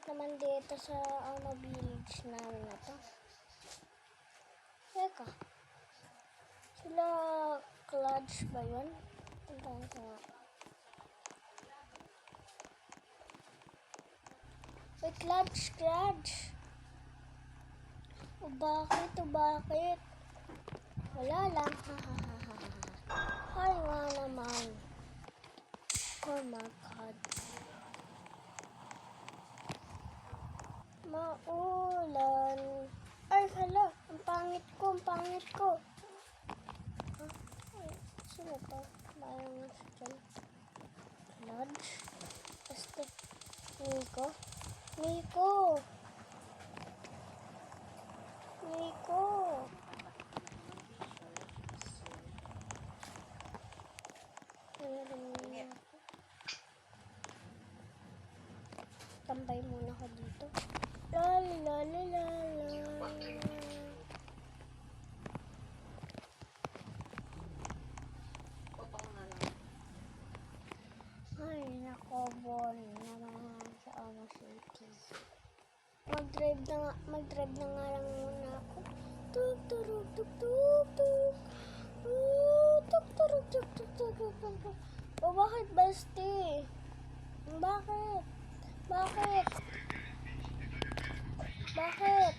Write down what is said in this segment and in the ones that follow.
naman dito sa village namin na to. Teka. Sila Clutch ba yun? Puntahan ko nga. Wait, Clutch. O bakit? Wala lang. Ay nga naman. Oh my God. Maulan. Ay, hala. Ang pangit ko. Ay, sino to? Bayan nga siya dyan. Clutch. Basta. Nico. Tambay muna ako dito. La. Ay, nakobol naman sa Amo City. Mag-drive na nga lang muna ako. O bakit, Basti? Bakit?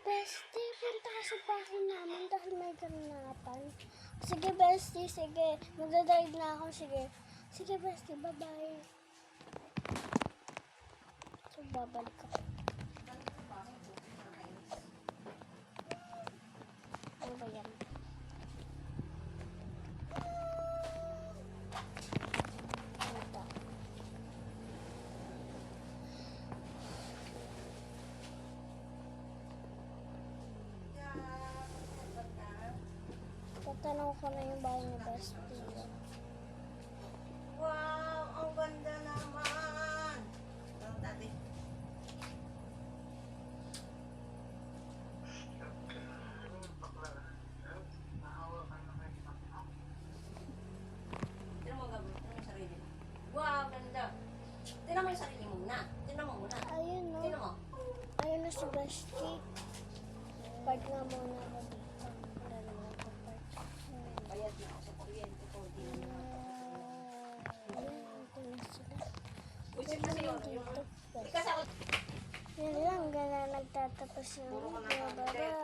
Basti, punta ka sa bahay namin dahil may garanapan. Sige, Basti, sige. Magdadrive na ako, sige. Sige, Basti, bye-bye. So, babalik ako. Ano ba yan? Tatanong ko na yung bahay ni Basti. Wow, ang ganda naman. Ang dati. Tignan mo ang sarili mo. Wow, ganda. Tignan mo yung sarili mo muna. Tignan mo muna. Ayun, no? Tignan mo. Ayun na si Basti. Park nga muna ako dito. Wala naman ako park. Bayad na ako sa kuryente ko. Hindi na naman ako. Ayun, ito na sila. Uy, sige kasi yun. Dito. Ikas ako. Yan lang, gana nagtatapos yung video. Bye-bye.